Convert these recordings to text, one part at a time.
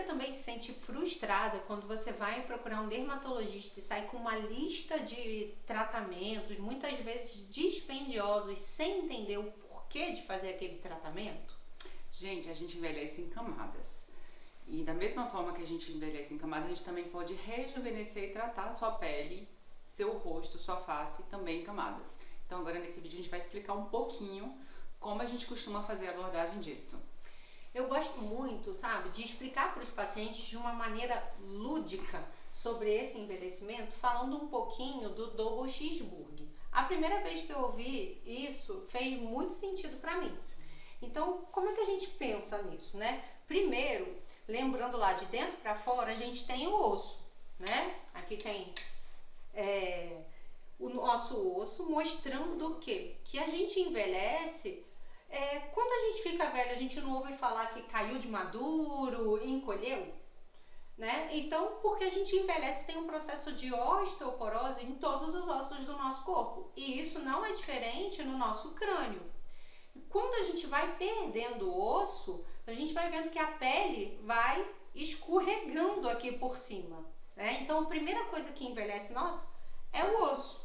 também se sente frustrada quando você vai procurar um dermatologista e sai com uma lista de tratamentos, muitas vezes dispendiosos, sem entender o porquê de fazer aquele tratamento? Gente, a gente envelhece em camadas. E da mesma forma que a gente envelhece em camadas, a gente também pode rejuvenescer e tratar a sua pele, seu rosto, sua face também em camadas. Então agora nesse vídeo a gente vai explicar um pouquinho como a gente costuma fazer a abordagem disso. Eu gosto muito, sabe, de explicar para os pacientes de uma maneira lúdica sobre esse envelhecimento, falando um pouquinho do Double Cheeseburger. A primeira vez que eu ouvi isso fez muito sentido para mim. Então, como é que a gente pensa nisso, né? Primeiro, lembrando lá de dentro para fora, a gente tem o osso, né? Aqui tem o nosso osso, mostrando do quê? Que a gente envelhece. Quando a gente fica velho, a gente não ouve falar que caiu de maduro, encolheu, né? Então, porque a gente envelhece, tem um processo de osteoporose em todos os ossos do nosso corpo. E isso não é diferente no nosso crânio. Quando a gente vai perdendo o osso, a gente vai vendo que a pele vai escorregando aqui por cima, né? Então, a primeira coisa que envelhece nós é o osso.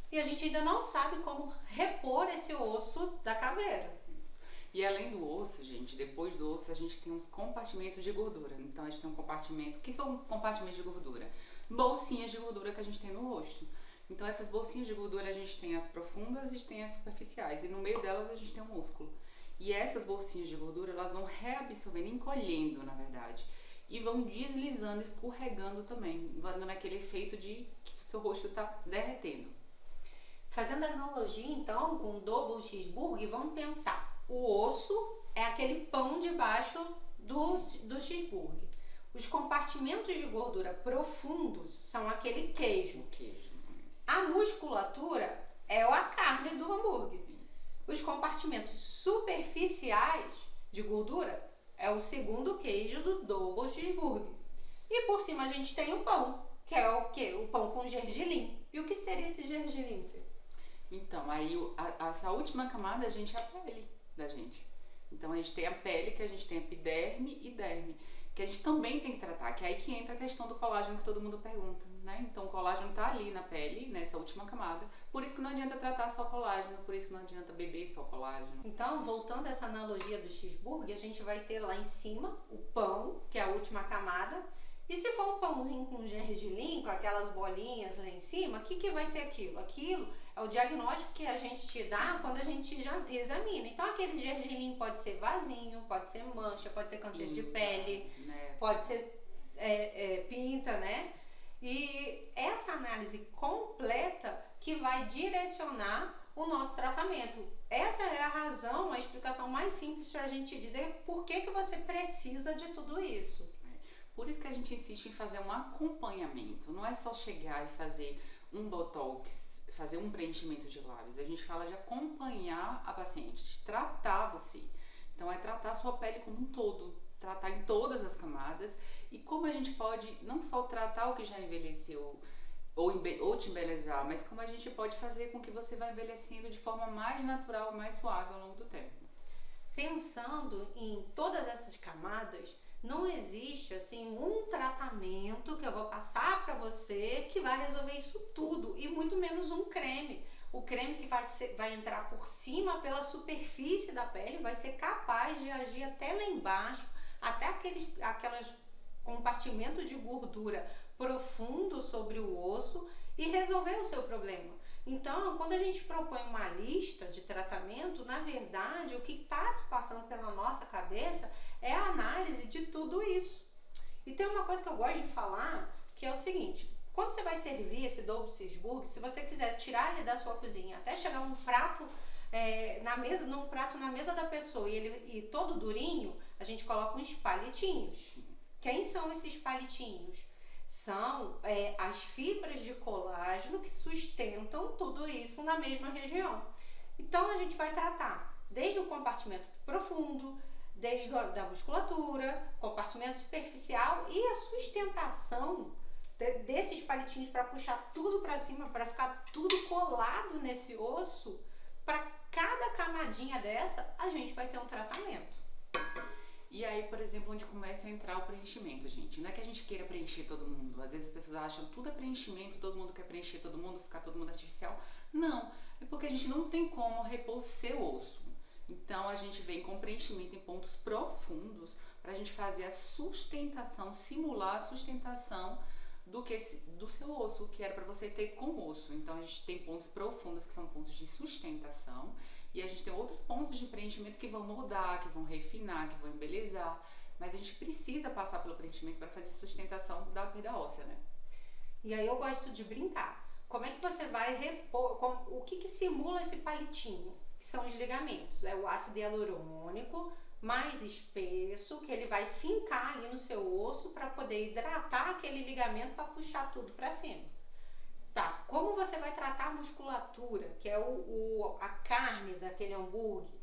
E a gente ainda não sabe como repor esse osso da caveira. Isso. E além do osso, gente, depois do osso a gente tem uns compartimentos de gordura. Então a gente tem um compartimento, o que são compartimentos de gordura? Bolsinhas de gordura que a gente tem no rosto. Então essas bolsinhas de gordura a gente tem as profundas e tem as superficiais. E no meio delas a gente tem um músculo. E essas bolsinhas de gordura, elas vão reabsorvendo, encolhendo na verdade. E vão deslizando, escorregando também, dando aquele efeito de que o seu rosto está derretendo. Fazendo analogia, então, com o Double Cheeseburger, vamos pensar. O osso é aquele pão debaixo do cheeseburger. Os compartimentos de gordura profundos são aquele queijo. A musculatura é a carne do hambúrguer. Isso. Os compartimentos superficiais de gordura é o segundo queijo do Double Cheeseburger. E por cima a gente tem o pão, que é o quê? O pão com gergelim. E o que seria esse gergelim, Fê? Então, aí essa última camada a gente é a pele da gente. Então a gente tem a pele, que a gente tem epiderme e derme, que a gente também tem que tratar, que é aí que entra a questão do colágeno que todo mundo pergunta, né? Então o colágeno tá ali na pele, nessa última camada, por isso que não adianta tratar só colágeno, por isso que não adianta beber só colágeno. Então, voltando a essa analogia do cheeseburger, a gente vai ter lá em cima o pão, que é a última camada, e se for um pãozinho com gergelim, com aquelas bolinhas lá em cima, o que vai ser aquilo? Aquilo é o diagnóstico que a gente te dá quando a gente já examina. Então, aquele gergelim pode ser vasinho, pode ser mancha, pode ser câncer de pele, né? Pode ser pinta, né? E essa análise completa que vai direcionar o nosso tratamento. Essa é a razão, a explicação mais simples para a gente dizer por que você precisa de tudo isso. Por isso que a gente insiste em fazer um acompanhamento. Não é só chegar e fazer um botox, fazer um preenchimento de lábios. A gente fala de acompanhar a paciente, de tratar você. Então é tratar a sua pele como um todo, tratar em todas as camadas. E como a gente pode não só tratar o que já envelheceu ou te embelezar, mas como a gente pode fazer com que você vá envelhecendo de forma mais natural, mais suave ao longo do tempo. Pensando em todas essas camadas, não existe assim um tratamento que eu vou passar para você que vai resolver isso tudo, e muito menos um creme. O creme que vai entrar por cima pela superfície da pele vai ser capaz de agir até lá embaixo, até aqueles compartimentos de gordura profundo sobre o osso, e resolver o seu problema. Então, quando a gente propõe uma lista de tratamento, na verdade, o que está se passando pela nossa cabeça é a análise de tudo isso. E tem uma coisa que eu gosto de falar, que é o seguinte: quando você vai servir esse Double Cheeseburger, se você quiser tirar ele da sua cozinha até chegar um prato na mesa da pessoa e todo durinho, a gente coloca uns palitinhos. Quem são esses palitinhos? São as fibras de colágeno que sustentam tudo isso na mesma região. Então a gente vai tratar desde o compartimento profundo, desde da musculatura, compartimento superficial e a sustentação desses palitinhos para puxar tudo para cima, para ficar tudo colado nesse osso. Para cada camadinha dessa, a gente vai ter um tratamento. E aí, por exemplo, onde começa a entrar o preenchimento, gente. Não é que a gente queira preencher todo mundo. Às vezes as pessoas acham tudo é preenchimento, todo mundo quer preencher todo mundo, ficar todo mundo artificial. Não, é porque a gente não tem como repor seu osso. Então a gente vem com preenchimento em pontos profundos para a gente fazer a sustentação, simular a sustentação do seu osso, que era para você ter com o osso. Então a gente tem pontos profundos que são pontos de sustentação e a gente tem outros pontos de preenchimento que vão moldar, que vão refinar, que vão embelezar. Mas a gente precisa passar pelo preenchimento para fazer sustentação da perda óssea, né? E aí eu gosto de brincar. Como é que você vai repor? O que simula esse palitinho? Que são os ligamentos. É o ácido hialurônico mais espesso, que ele vai fincar ali no seu osso para poder hidratar aquele ligamento para puxar tudo para cima. Tá, como você vai tratar a musculatura, que é a carne daquele hambúrguer?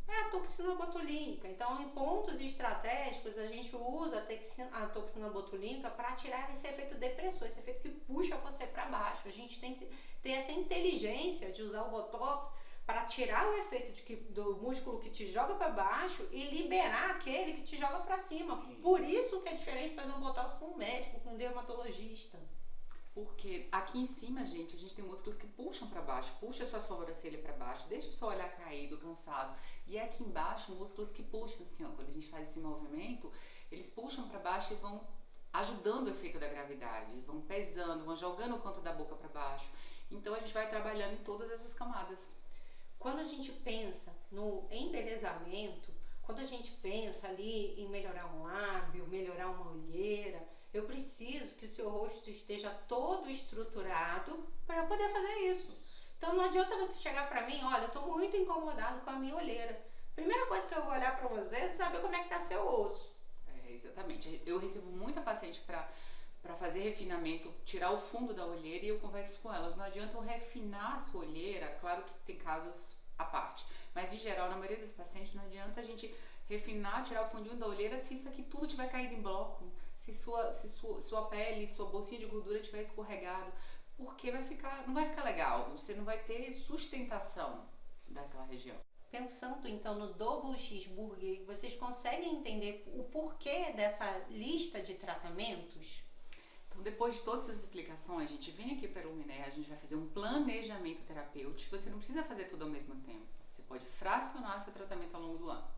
É a toxina botulínica. Então, em pontos estratégicos, a gente usa a toxina botulínica para tirar esse efeito depressor, esse efeito que puxa você para baixo. A gente tem que ter essa inteligência de usar o botox para tirar o efeito do músculo que te joga para baixo e liberar aquele que te joga para cima. Por isso que é diferente fazer um botox com um médico, com um dermatologista. Porque aqui em cima, gente, a gente tem músculos que puxam para baixo, puxa sua sobrancelha para baixo, deixa o seu olhar caído, cansado. E aqui embaixo, músculos que puxam assim, ó, quando a gente faz esse movimento, eles puxam para baixo e vão ajudando o efeito da gravidade, vão pesando, vão jogando o canto da boca para baixo. Então a gente vai trabalhando em todas essas camadas. Quando a gente pensa no embelezamento, quando a gente pensa ali em melhorar um lábio, melhorar uma olheira, eu preciso que o seu rosto esteja todo estruturado para poder fazer isso. Então não adianta você chegar para mim, olha, eu estou muito incomodado com a minha olheira. Primeira coisa que eu vou olhar para você é saber como é que está seu osso. Exatamente. Eu recebo muita paciente para fazer refinamento, tirar o fundo da olheira e eu converso com elas. Não adianta eu refinar a sua olheira, claro que tem casos à parte, mas em geral, na maioria dos pacientes, não adianta a gente refinar, tirar o fundinho da olheira se isso aqui tudo tiver caído em bloco, se sua pele, sua bolsinha de gordura tiver escorregado, porque não vai ficar legal, você não vai ter sustentação daquela região. Pensando então no Double Cheeseburger, vocês conseguem entender o porquê dessa lista de tratamentos? Então, depois de todas essas explicações, a gente vem aqui para a Luminé, a gente vai fazer um planejamento terapêutico. Você não precisa fazer tudo ao mesmo tempo. Você pode fracionar seu tratamento ao longo do ano.